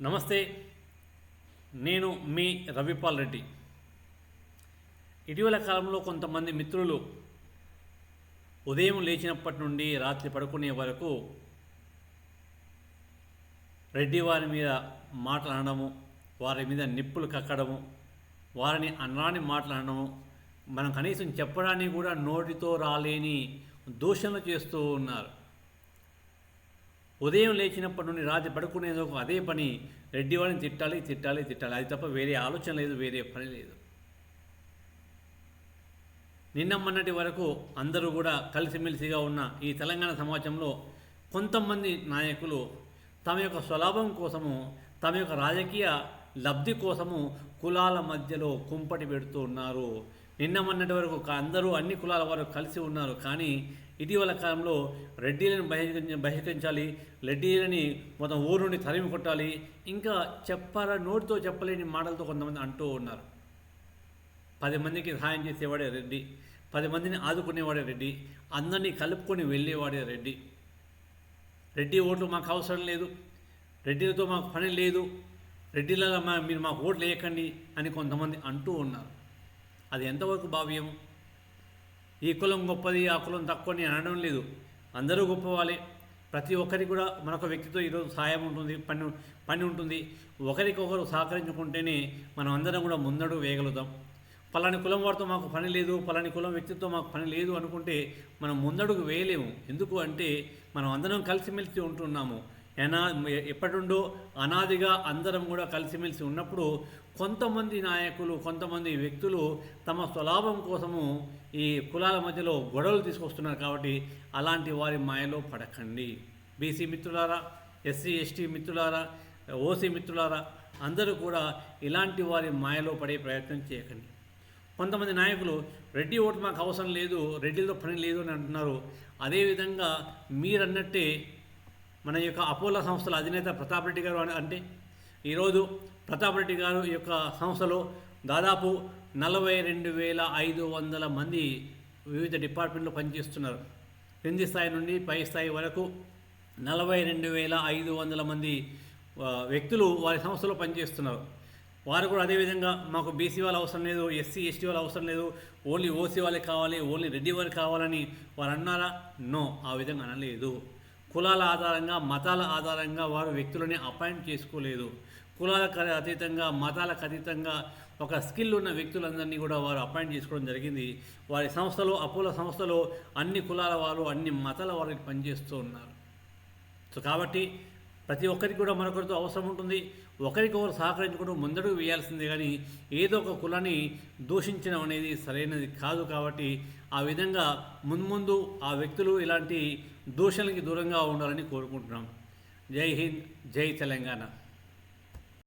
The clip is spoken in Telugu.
నమస్తే, నేను మీ రవిపాల్ రెడ్డి. ఇటీవల కాలంలో కొంతమంది మిత్రులు ఉదయం లేచినప్పటి నుండి రాత్రి పడుకునే వరకు రెడ్డి వారి మీద మాట్లాడము, వారి మీద నిప్పులు కక్కడము, వారిని అన్నాన్ని మాట్లాడము, మనం కనీసం చెప్పడానికి కూడా నోటితో రాలేని దూషణలు చేస్తూ ఉన్నారు. ఉదయం లేచినప్పటి నుండి రాత్రి పడుకునేందుకు అదే పని, రెడ్డి వారిని తిట్టాలి తిట్టాలి తిట్టాలి, అది తప్ప వేరే ఆలోచన లేదు, వేరే పని లేదు. నిన్న మొన్నటి వరకు అందరూ కూడా కలిసిమెలిసిగా ఉన్న ఈ తెలంగాణ సమాజంలో కొంతమంది నాయకులు తమ యొక్క స్వలాభం కోసము, తమ యొక్క రాజకీయ లబ్ధి కోసము కులాల మధ్యలో కుంపటి పెడుతూ ఉన్నారు. నిన్న మొన్నటి వరకు అందరూ అన్ని కులాల వారు కలిసి ఉన్నారు. కానీ ఇటీవల కాలంలో రెడ్డిలను బహిష్కరించాలి, రెడ్డిలని మొత్తం ఊరు నుండి తరిమి కొట్టాలి, ఇంకా నోటితో చెప్పలేని మాటలతో కొంతమంది అంటూ ఉన్నారు. 10 మందికి సహాయం చేసేవాడే రెడ్డి, 10 మందిని ఆదుకునేవాడే రెడ్డి, అందరినీ కలుపుకొని వెళ్ళేవాడే రెడ్డి. రెడ్డి ఓట్లు మాకు అవసరం లేదు, రెడ్డిలతో మాకు పని లేదు, రెడ్డిలలో మీరు మాకు ఓట్లు వేయకండి అని కొంతమంది అంటూ ఉన్నారు. అది ఎంతవరకు భావ్యము? ఈ కులం గొప్పది, ఆ కులం తక్కువని అనడం లేదు, అందరూ గొప్పవాళ్ళే. ప్రతి ఒక్కరికి కూడా మనొక వ్యక్తితో ఈరోజు సహాయం ఉంటుంది, పని ఉంటుంది. ఒకరికొకరు సహకరించుకుంటేనే మనం అందరం కూడా ముందడుగు వేయగలుగుతాం. పలాని కులం వారితో మాకు పని లేదు, పలాని కులం వ్యక్తితో మాకు పని లేదు అనుకుంటే మనం ముందడుగు వేయలేము. ఎందుకు అంటే మనం అందరం కలిసిమెలిసి ఉంటున్నాము. ఎప్పటి నుండో అనాదిగా అందరం కూడా కలిసిమెలిసి ఉన్నప్పుడు కొంతమంది నాయకులు, కొంతమంది వ్యక్తులు తమ స్వలాభం కోసము ఈ కులాల మధ్యలో గొడవలు తీసుకొస్తున్నారు. కాబట్టి అలాంటి వారి మాయలో పడకండి. బీసీ మిత్రులారా, ఎస్సీ ఎస్టీ మిత్రులారా, ఓసీ మిత్రులారా, అందరూ కూడా ఇలాంటి వారి మాయలో పడే ప్రయత్నం చేయకండి. కొంతమంది నాయకులు రెడ్డి ఓటు మాకు అవసరం లేదు, రెడ్డిలతో పని లేదు అని అంటున్నారు. అదేవిధంగా మీరన్నట్టే మన యొక్క అపోలో సంస్థల అధినేత ప్రతాప్ రెడ్డి గారు అంటే ఈరోజు ప్రతాప్ రెడ్డి గారు యొక్క సంస్థలో దాదాపు 42,500 మంది వివిధ డిపార్ట్మెంట్లో పనిచేస్తున్నారు. క్రింది స్థాయి నుండి పై స్థాయి వరకు 42,500 మంది వ్యక్తులు వారి సంస్థలో పనిచేస్తున్నారు. వారు కూడా అదేవిధంగా మాకు బీసీ వాళ్ళు అవసరం లేదు, ఎస్సీ ఎస్టీ వాళ్ళు అవసరం లేదు, ఓన్లీ ఓసీ వాళ్ళే కావాలి, ఓన్లీ రెడ్డి వారు కావాలని వారు అన్నారా? నో, ఆ విధంగా అనలేదు. కులాల ఆధారంగా, మతాల ఆధారంగా వారు వ్యక్తులని అపాయింట్ చేసుకోలేదు. కులాలకు అతీతంగా, మతాలకు అతీతంగా ఒక స్కిల్ ఉన్న వ్యక్తులందరినీ కూడా వారు అపాయింట్ చేసుకోవడం జరిగింది. వారి సంస్థలో, అపోలో సంస్థలో అన్ని కులాల వారు, అన్ని మతాల వారికి పనిచేస్తూ ఉన్నారు. సో కాబట్టి ప్రతి ఒక్కరికి కూడా మరొకరితో అవసరం ఉంటుంది. ఒకరికొకరు సహకరించుకుంటూ ముందడుగు వేయాల్సిందే, కానీ ఏదో ఒక కులాన్ని దూషించడం అనేది సరైనది కాదు. కాబట్టి ఆ విధంగా మున్ముందు ఆ వ్యక్తులు ఇలాంటి దూషణలకి దూరంగా ఉండాలని కోరుకుంటున్నాం. జై హింద్, జై తెలంగాణ.